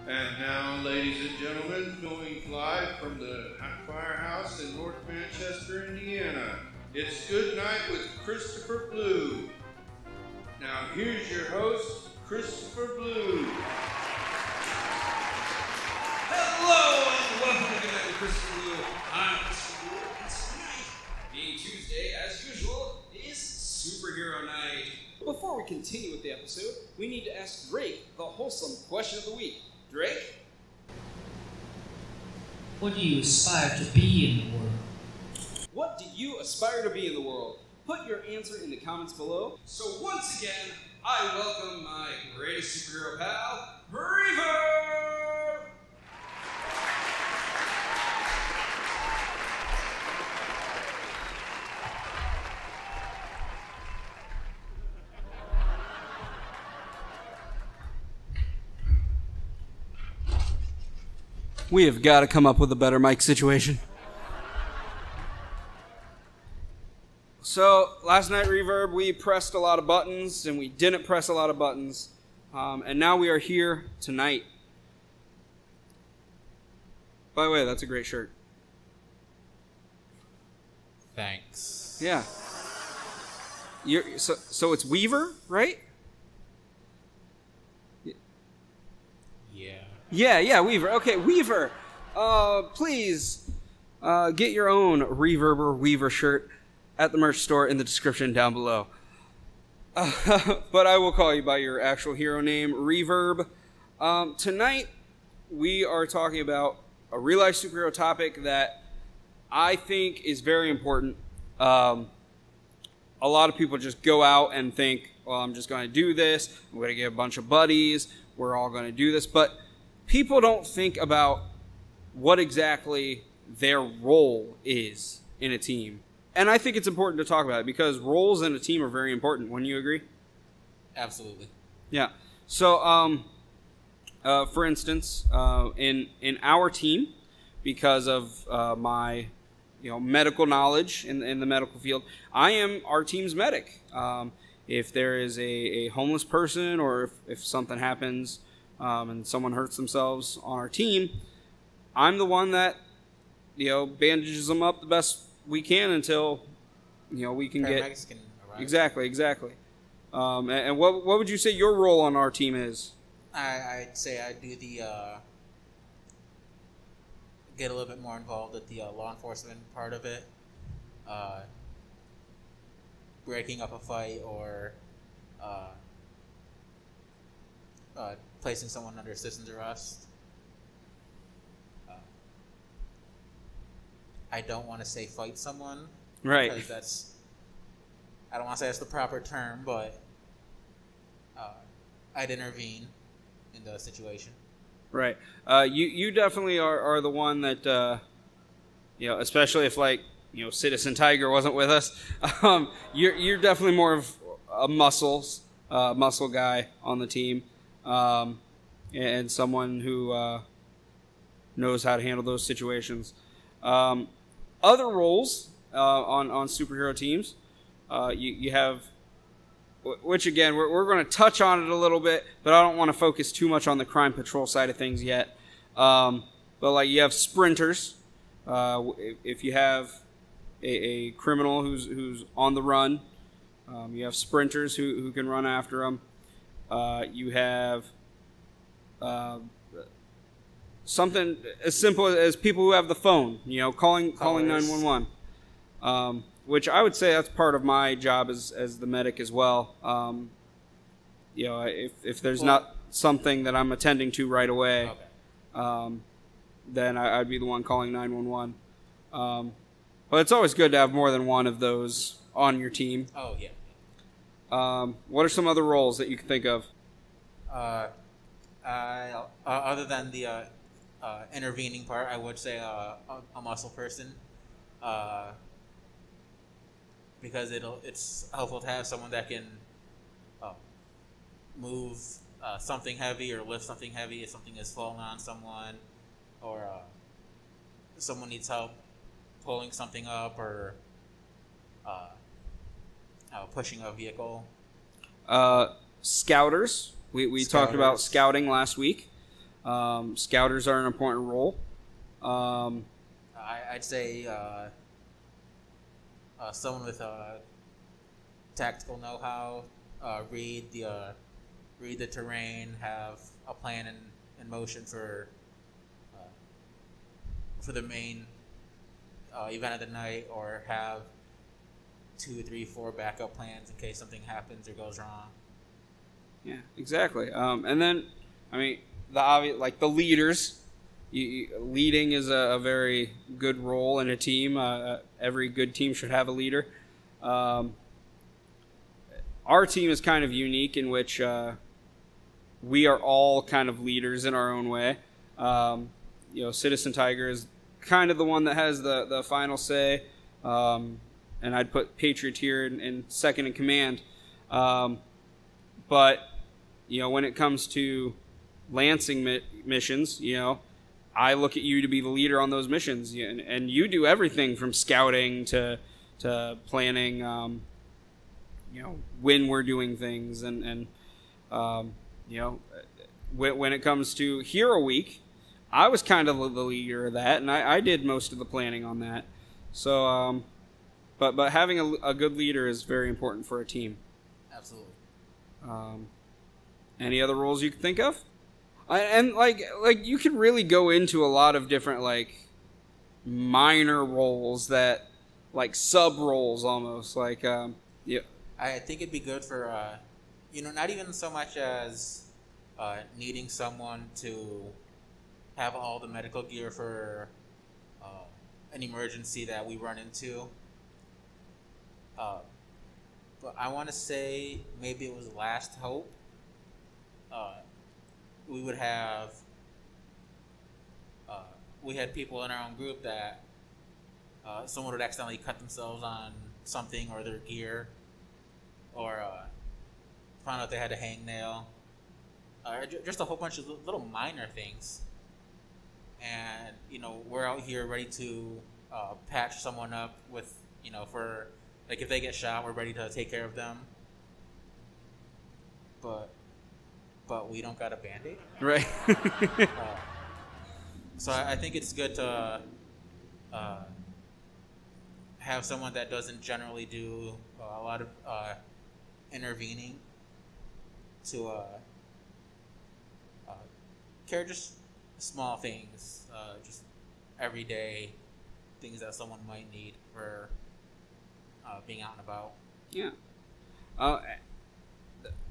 And now, ladies and gentlemen, going live from the Firehouse in North Manchester, Indiana, it's Good Night with Christopher Blue. Now, here's your host, Christopher Blue. Hello, and welcome to Good Night with Christopher Blue. I'm Christopher Blue, and tonight, being Tuesday, as usual, is Superhero Night. Before we continue with the episode, we need to ask Drake the wholesome question of the week. Drake? What do you aspire to be in the world? What do you aspire to be in the world? Put your answer in the comments below. So once again, I welcome my greatest superhero pal, Reverb! We have got to come up with a better mic situation. So, last night, Reverb, we pressed a lot of buttons, and we didn't press a lot of buttons. And now we are here tonight. By the way, that's a great shirt. Thanks. Yeah. So it's Weaver, right? Yeah, Weaver. Okay, Weaver. Please get your own Reverb or Weaver shirt at the merch store in the description down below. But I will call you by your actual hero name, Reverb. Tonight, we are talking about a real-life superhero topic that I think is very important. A lot of people just go out and think, well, I'm just going to do this. I'm going to get a bunch of buddies. We're all going to do this. But people don't think about what exactly their role is in a team. And I think it's important to talk about it because roles in a team are very important. Wouldn't you agree? Absolutely. Yeah. So, for instance, in our team, because of my medical knowledge in the medical field, I am our team's medic. If there is a homeless person or if something happens and someone hurts themselves on our team, I'm the one that bandages them up the best we can until we can get can arrive. Exactly. And what would you say your role on our team is? I'd say I do the get a little bit more involved with the law enforcement part of it, breaking up a fight or placing someone under citizen's arrest. I don't want to say fight someone, Right. Because I don't want to say that's the proper term, but I'd intervene in the situation. Right. You definitely are the one that, especially if Citizen Tiger wasn't with us, you're definitely more of a muscle guy on the team, and someone who knows how to handle those situations. Other roles on superhero teams, you have, which again we're going to touch on it a little bit, but I don't want to focus too much on the crime patrol side of things yet. But you have sprinters. If you have a criminal who's on the run, you have sprinters who can run after them. You have something as simple as people who have the phone, calling 911, which I would say that's part of my job as the medic as well. If there's not something that I'm attending to right away, then I'd be the one calling 911. But it's always good to have more than one of those on your team. Oh, yeah. What are some other roles that you can think of? Other than the intervening part, I would say a muscle person, because it's helpful to have someone that can move something heavy or lift something heavy if something is falling on someone, or someone needs help pulling something up or pushing a vehicle. Scouters. We talked about scouting last week. Scouters are an important role. I'd say someone with tactical know-how, read the terrain, have a plan in motion for the main event of the night, or have 2, 3, 4 backup plans in case something happens or goes wrong. Yeah, exactly. And then, I mean, the obvious, like the leaders. Leading is a very good role in a team. Every good team should have a leader. Our team is kind of unique in which we are all kind of leaders in our own way. Citizen Tiger is kind of the one that has the final say, and I'd put Patrioteer in second in command. But when it comes to lancing missions, I look at you to be the leader on those missions, and you do everything from scouting to planning. When we're doing things, and when it comes to Hero Week, I was kind of the leader of that, and I did most of the planning on that. So, but having a good leader is very important for a team. Absolutely. Any other roles you can think of? And like you could really go into a lot of different minor roles that sub roles almost yeah. I think it'd be good for not even so much as needing someone to have all the medical gear for an emergency that we run into. But I want to say maybe it was Last Hope. We would have we had people in our own group that someone would accidentally cut themselves on something or their gear, or found out they had a hangnail, just a whole bunch of little minor things. And we're out here ready to patch someone up with for if they get shot, we're ready to take care of them. But we don't got a Band-Aid. Right. So I think it's good to have someone that doesn't generally do a lot of intervening to care just small things, just everyday things that someone might need for being out and about. Yeah.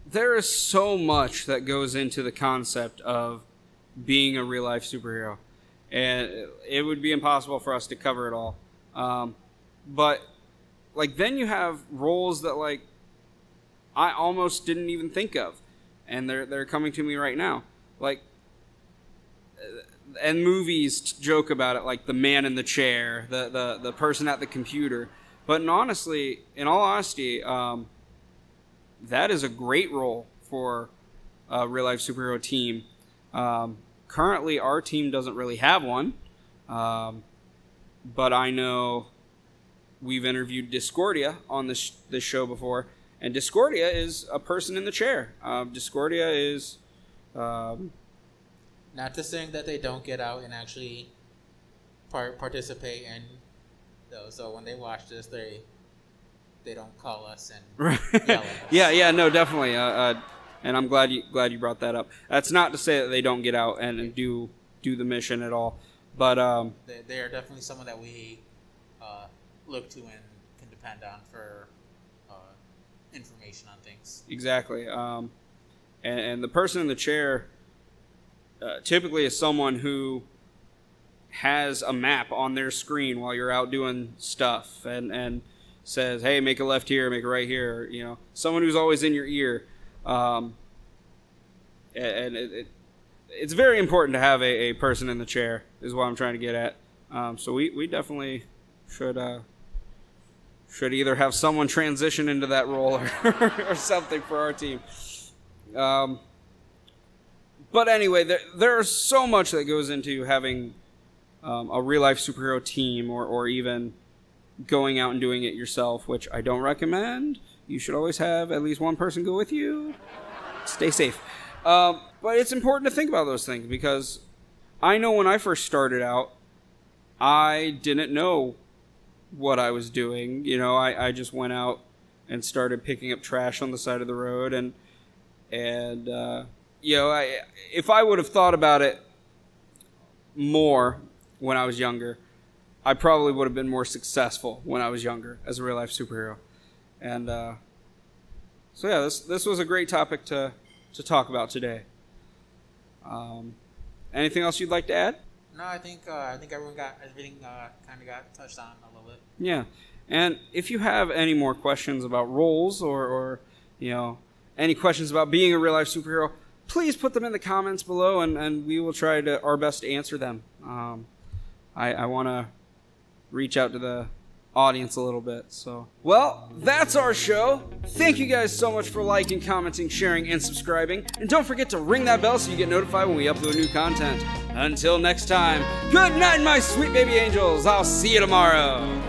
There is so much that goes into the concept of being a real-life superhero, and it would be impossible for us to cover it all. But then you have roles that I almost didn't even think of, and they're coming to me right now. And movies joke about it, the man in the chair, the person at the computer. But in all honesty, that is a great role for a real-life superhero team. Currently, our team doesn't really have one, but I know we've interviewed Discordia on this show before, and Discordia is a person in the chair. Discordia is... not to say that they don't get out and actually participate in those. So when they watch this, they don't call us and yell at us. Yeah, no, definitely. And I'm glad you brought that up. That's not to say that they don't get out and do the mission at all, but they are definitely someone that we look to and can depend on for information on things. Exactly. And the person in the chair typically is someone who has a map on their screen while you're out doing stuff, and says, hey, make a left here, make a right here, someone who's always in your ear. And it's very important to have a person in the chair, is what I'm trying to get at. So we definitely should either have someone transition into that role or something for our team. But anyway, there's so much that goes into having a real-life superhero team, or even going out and doing it yourself, which I don't recommend. You should always have at least one person go with you. Stay safe. But it's important to think about those things because I know when I first started out, I didn't know what I was doing. You know, I just went out and started picking up trash on the side of the road, and you know, if I would have thought about it more when I was younger, I probably would have been more successful when I was younger as a real life superhero. And so yeah, this was a great topic to talk about today. Anything else you'd like to add? No, I think everything kind of got touched on a little bit. Yeah, and if you have any more questions about roles or you know, any questions about being a real life superhero, please put them in the comments below, and we will try our best to answer them. I want to reach out to the audience a little bit. So, well, that's our show. Thank you guys so much for liking, commenting, sharing, and subscribing. And don't forget to ring that bell so you get notified when we upload new content. Until next time, good night, my sweet baby angels. I'll see you tomorrow.